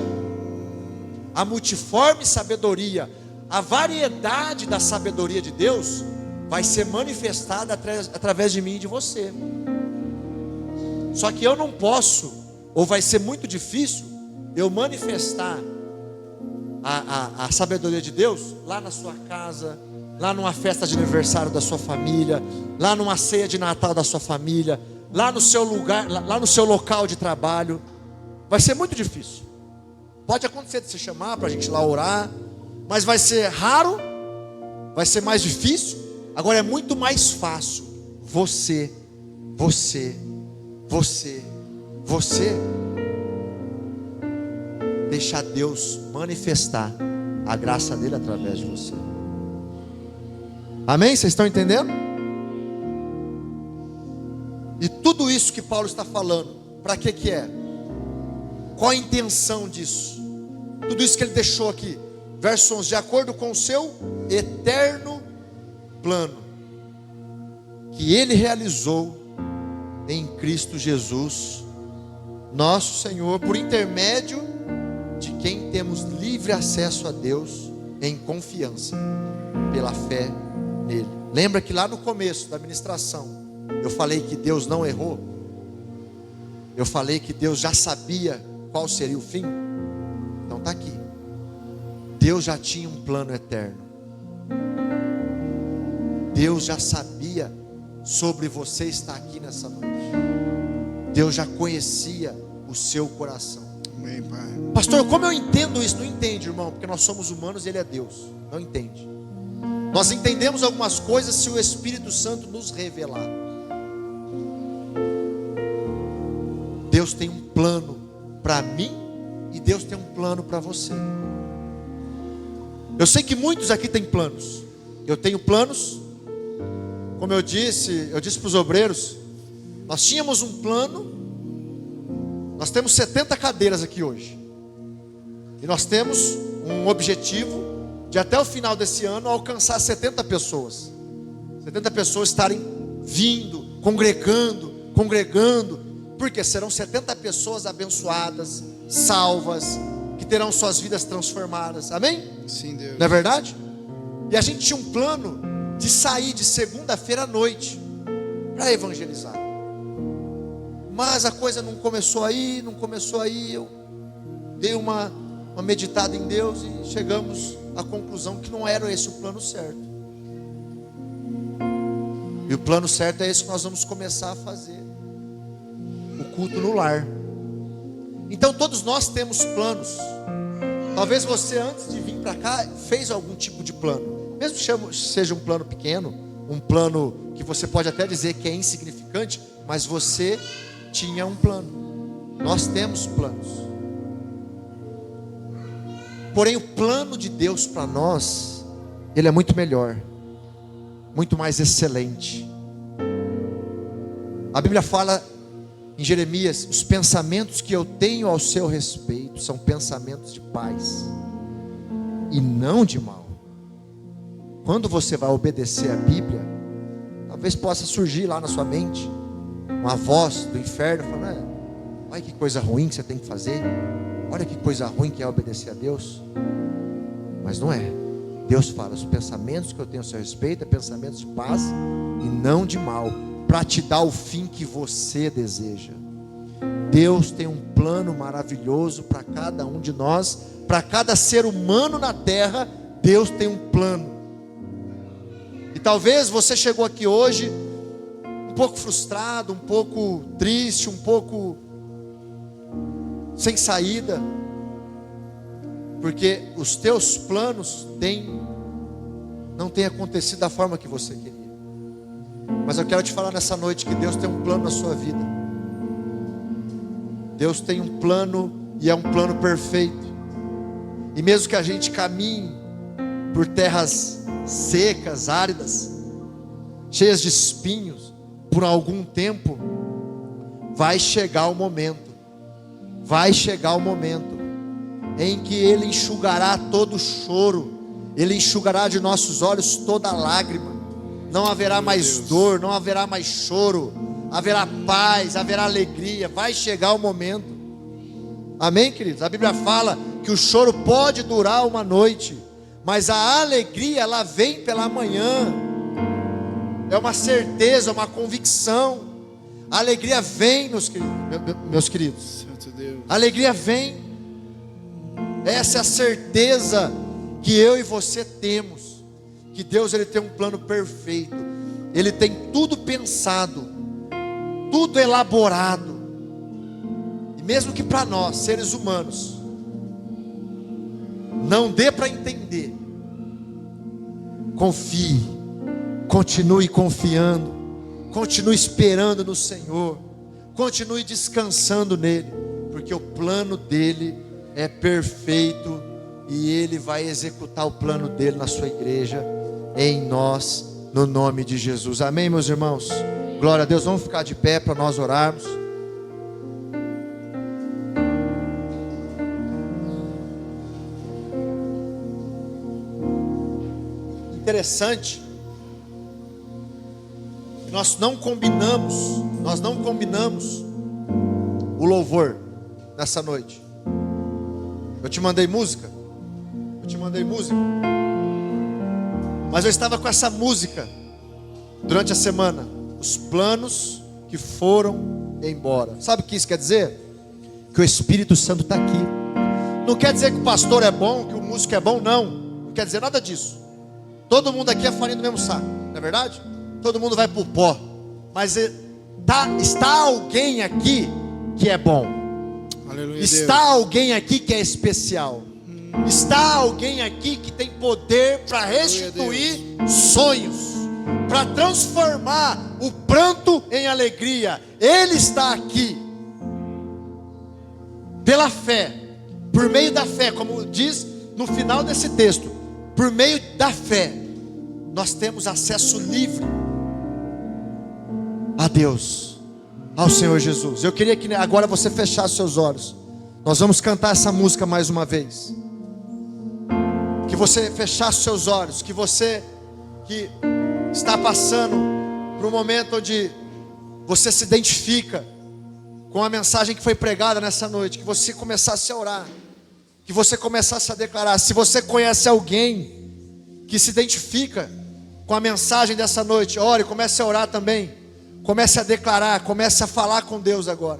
A multiforme sabedoria, a variedade da sabedoria de Deus vai ser manifestada através de mim e de você. Só que eu não posso, ou vai ser muito difícil, eu manifestar a sabedoria de Deus lá na sua casa, lá numa festa de aniversário da sua família, lá numa ceia de Natal da sua família, lá no seu lugar, lá no seu local de trabalho. Vai ser muito difícil. Pode acontecer de você chamar para a gente lá orar, mas vai ser raro, vai ser mais difícil. Agora é muito mais fácil você deixar Deus manifestar a graça dele através de você. Amém? Vocês estão entendendo? E tudo isso que Paulo está falando, para que é? Qual a intenção disso? Tudo isso que ele deixou aqui, verso 11: de acordo com o seu eterno plano, que ele realizou em Cristo Jesus, nosso Senhor, por intermédio de quem temos livre acesso a Deus em confiança, pela fé nele. Lembra que lá no começo da ministração, eu falei que Deus não errou? Eu falei que Deus já sabia qual seria o fim? Então está aqui. Deus já tinha um plano eterno. Deus já sabia sobre você estar aqui nessa noite. Deus já conhecia o seu coração. Amém, Pai. Pastor, como eu entendo isso? Não entende, irmão, porque nós somos humanos e Ele é Deus. Não entende. Nós entendemos algumas coisas se o Espírito Santo nos revelar. Deus tem um plano para mim e Deus tem um plano para você. Eu sei que muitos aqui têm planos. Eu tenho planos. Como eu disse para os obreiros, nós tínhamos um plano. Nós temos 70 cadeiras aqui hoje. E nós temos um objetivo de até o final desse ano alcançar 70 pessoas. 70 pessoas estarem vindo, congregando. Porque serão 70 pessoas abençoadas, salvas, que terão suas vidas transformadas. Amém? Sim, Deus. Não é verdade? E a gente tinha um plano de sair de segunda-feira à noite para evangelizar. Mas a coisa não começou aí. Eu dei uma meditada em Deus e chegamos à conclusão que não era esse o plano certo. E o plano certo é esse que nós vamos começar a fazer: o culto no lar. Então todos nós temos planos. Talvez você, antes de vir para cá, fez algum tipo de plano, mesmo que seja um plano pequeno, um plano que você pode até dizer que é insignificante, mas você tinha um plano. Nós temos planos. Porém o plano de Deus para nós, ele é muito melhor, muito mais excelente. A Bíblia fala em Jeremias: os pensamentos que eu tenho ao seu respeito são pensamentos de paz e não de mal. Quando você vai obedecer a Bíblia, talvez possa surgir lá na sua mente uma voz do inferno falando: Olha que coisa ruim que você tem que fazer. Olha que coisa ruim que é obedecer a Deus. Mas não é. Deus fala, os pensamentos que eu tenho a seu respeito é pensamentos de paz e não de mal, para te dar o fim que você deseja. Deus tem um plano maravilhoso para cada um de nós, para cada ser humano na terra. Deus tem um plano. E talvez você chegou aqui hoje um pouco frustrado, um pouco triste, um pouco sem saída, porque os teus planos não têm acontecido da forma que você queria. Mas eu quero te falar nessa noite que Deus tem um plano na sua vida. Deus tem um plano, e é um plano perfeito. E mesmo que a gente caminhe por terras secas, áridas, cheias de espinhos, por algum tempo, vai chegar o momento em que Ele enxugará todo choro, Ele enxugará de nossos olhos toda lágrima. Não haverá mais dor, não haverá mais choro, haverá paz, haverá alegria. Vai chegar o momento. Amém, queridos? A Bíblia fala que o choro pode durar uma noite, mas a alegria, ela vem pela manhã. É uma certeza, uma convicção. A alegria vem, meus queridos. A alegria vem. Essa é a certeza que eu e você temos, que Deus, Ele tem um plano perfeito. Ele tem tudo pensado, tudo elaborado. E mesmo que para nós, seres humanos, não dê para entender, confie, continue confiando, continue esperando no Senhor, continue descansando nele, porque o plano dele é perfeito e Ele vai executar o plano dele na sua igreja, em nós, no nome de Jesus. Amém, meus irmãos? Glória a Deus. Vamos ficar de pé para nós orarmos. Interessante, nós não combinamos o louvor nessa noite. Eu te mandei música, mas eu estava com essa música durante a semana. Os planos que foram embora. Sabe o que isso quer dizer? Que o Espírito Santo está aqui. Não quer dizer que o pastor é bom, que o músico é bom, não quer dizer nada disso. Todo mundo aqui é farinha do mesmo saco, não é verdade? Todo mundo vai para o pó. Mas está alguém aqui que é bom. Aleluia, está Deus. Alguém aqui que é especial. Está alguém aqui que tem poder para restituir sonhos, para transformar o pranto em alegria. Ele está aqui pela fé, por meio da fé, como diz no final desse texto. Por meio da fé nós temos acesso livre a Deus, ao Senhor Jesus. Eu queria que agora você fechasse seus olhos. Nós vamos cantar essa música mais uma vez. Que você fechasse seus olhos. Que você que está passando por um momento onde você se identifica com a mensagem que foi pregada nessa noite, que você começasse a orar, que você começasse a declarar. Se você conhece alguém que se identifica com a mensagem dessa noite, ore, comece a orar também. Comece a declarar, comece a falar com Deus agora.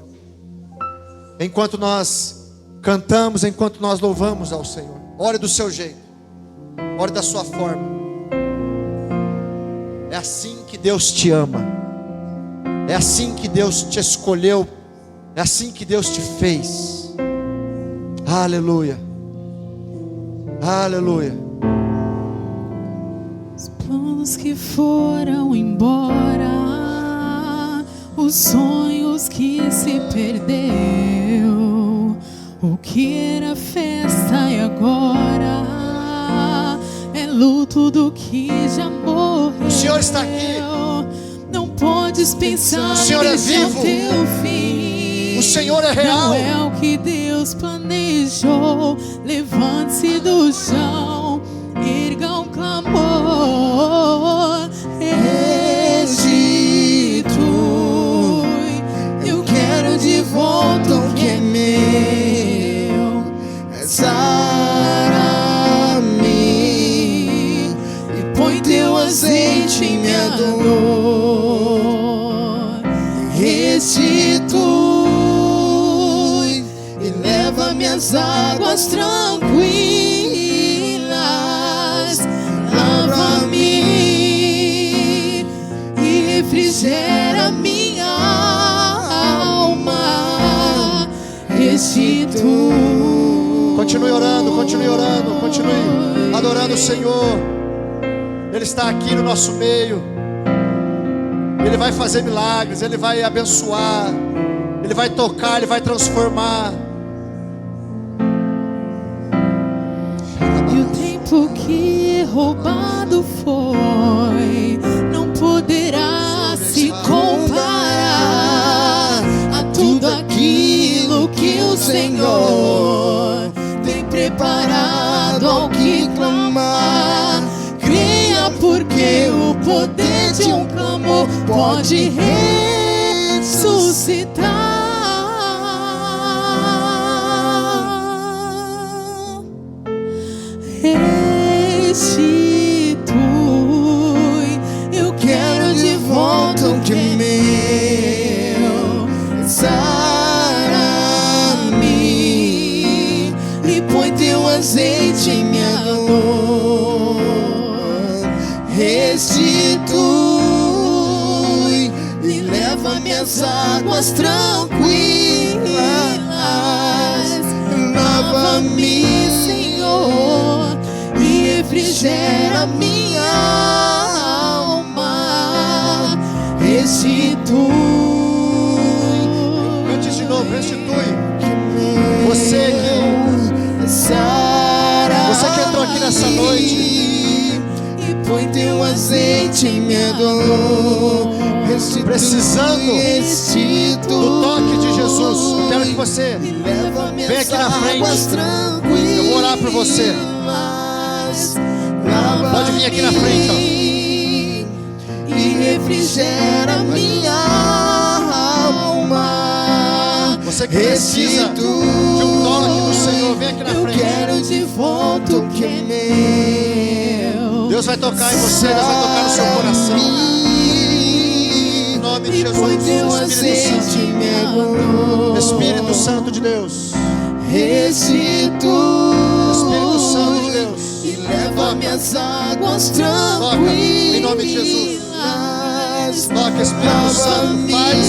Enquanto nós cantamos, enquanto nós louvamos ao Senhor. Ore do seu jeito, ore da sua forma. É assim que Deus te ama. É assim que Deus te escolheu. É assim que Deus te fez. Aleluia. Aleluia. Os planos que foram embora, os sonhos que se perdeu, o que era festa e agora é luto do que já morreu. O Senhor está aqui. Não podes pensar, o Senhor é vivo. O teu fim. O Senhor é real. Não é o que Deus planejou. Levante-se do chão, erga um clamor. Restitui. Eu quero de volta leva minhas águas tranquilas, lava-me e refrigera minha alma, restitui. Continue orando, continue adorando o Senhor. Ele está aqui no nosso meio. Ele vai fazer milagres, Ele vai abençoar, Ele vai tocar, Ele vai transformar. E o tempo que roubado foi não poderá se comparar a tudo aquilo que o Senhor tem preparado ao que clamar. Creia, porque o poder de um clamor pode ressuscitar. Restitui, eu quero de volta o que é meu. Sara-me e põe teu azeite em minha dor. Restitui e leva minhas águas tranquilas. Lava-me, Senhor, e refrigera minha alma. Restitui. Cante de novo, restitui. Você que entrou aqui nessa noite e põe teu azeite em minha dor. precisando do toque de Jesus, eu quero que você venha aqui na frente. Eu vou orar por você. Pode vir aqui na frente, ó. E refrigera minha alma. Você que precisa de um toque do Senhor, vem aqui na frente. Eu quero de volta o que é meu. Deus vai tocar em você, Deus vai tocar no seu coração. Em nome de Jesus, Espírito Santo de Deus. Espírito Santo de Deus. E leva minhas águas tranquilas. Toca, em nome de Jesus. Toca, Espírito Santo, faz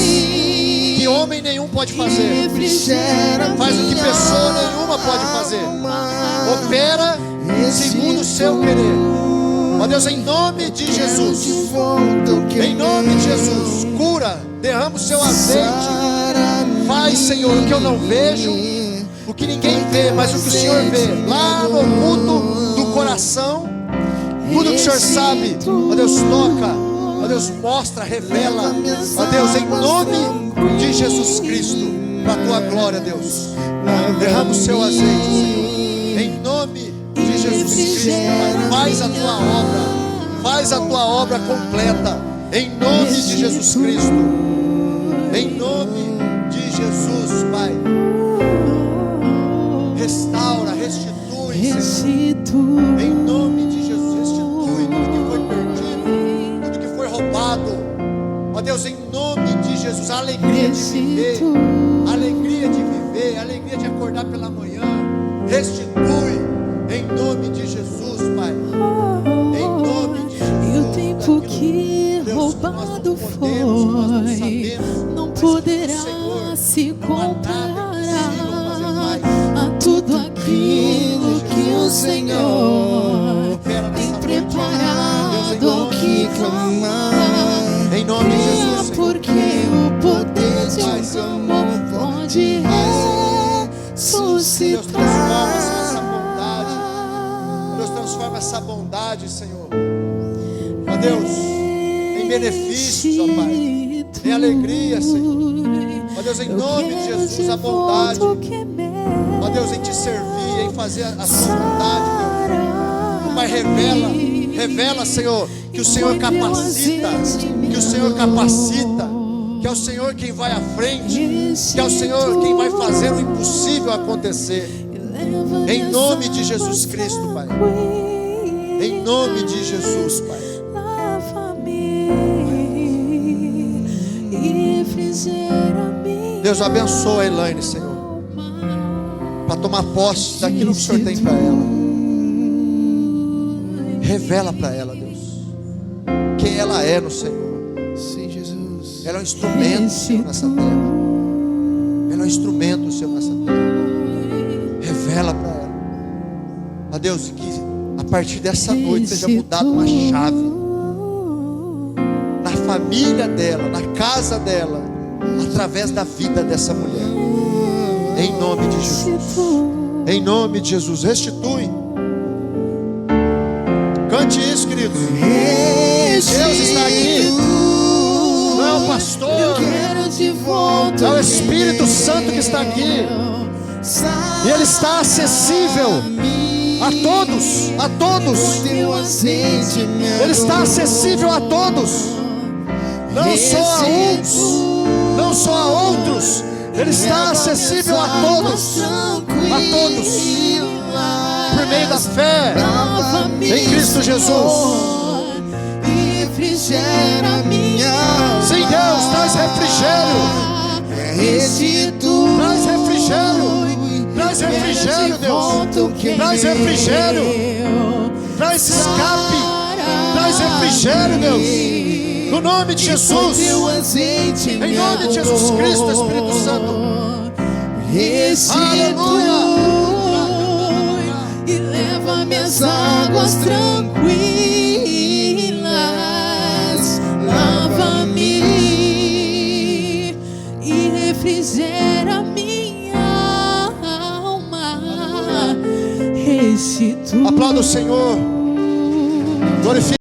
que homem nenhum pode fazer. Faz o que pessoa nenhuma pode fazer. Opera segundo o seu querer. Ó Deus, em nome de Jesus. Em nome de Jesus. Cura, derrama o seu azeite. Faz, Senhor, o que eu não vejo, o que ninguém vê, mas o que o Senhor vê. Lá no oculto do coração, tudo que o Senhor sabe. Ó Deus, toca. Ó Deus, mostra, revela. Ó Deus, em nome de Jesus Cristo, para a tua glória, Deus. Derrama o seu azeite, Senhor. Em nome de Jesus Cristo, Pai. Faz a tua obra. Faz a tua obra completa. Em nome de Jesus Cristo. Em nome de Jesus, Pai. Restaura, restitui, Senhor. Em nome de Jesus, restitui tudo que foi perdido, tudo que foi roubado. Ó Deus, em nome de Jesus, a alegria de viver, a alegria de viver, a alegria de acordar pela manhã. Restitui, em nome de Jesus, Pai. Em nome de Jesus. E o tempo que roubado foi não poderá se comparar a tudo aquilo que o Senhor tem preparado ao que clamar. Em nome de Jesus, porque o poder de um clamor pode ressuscitar. Deus, transforma essa bondade, Senhor. Ó Deus, em benefícios, ó Pai, em alegria, Senhor. Ó Deus, em nome de Jesus, a bondade. Ó Deus, em te servir, em fazer a sua vontade, Deus. Ó Pai, revela, Senhor, que o Senhor capacita, que é o Senhor quem vai à frente, que é o Senhor quem vai fazer o impossível acontecer. Em nome de Jesus Cristo, Pai. Em nome de Jesus, Pai. Deus abençoa a Elaine, Senhor. para tomar posse daquilo que o Senhor tem para ela. Revela para ela, Deus, quem ela é no Senhor. Sim, Jesus. Ela é um instrumento, Senhor, nessa terra. Ela é um instrumento, Senhor, nessa terra. Revela para ela, ó Deus, que a partir dessa noite seja mudada uma chave na família dela, na casa dela, através da vida dessa mulher. Em nome de Jesus. Em nome de Jesus. Restitui. Cante isso, queridos. Deus está aqui. Não é o pastor, é o Espírito Santo que está aqui. E Ele está acessível a todos, a todos. Ele está acessível a todos, não só a uns, não só a outros. Ele está acessível a todos, por meio da fé em Cristo Jesus. Sim, Deus, traz refrigério. Traz refrigério. Traz refrigério, Deus. Traz refrigério. Traz escape. Traz refrigério, Deus. No nome de Jesus. Em nome de Jesus Cristo, Espírito Santo. Aleluia. E leva-me às águas tranquilas. Lava-me e refrigera minha alma. Restitui. Aplauda o Senhor. Glorifique.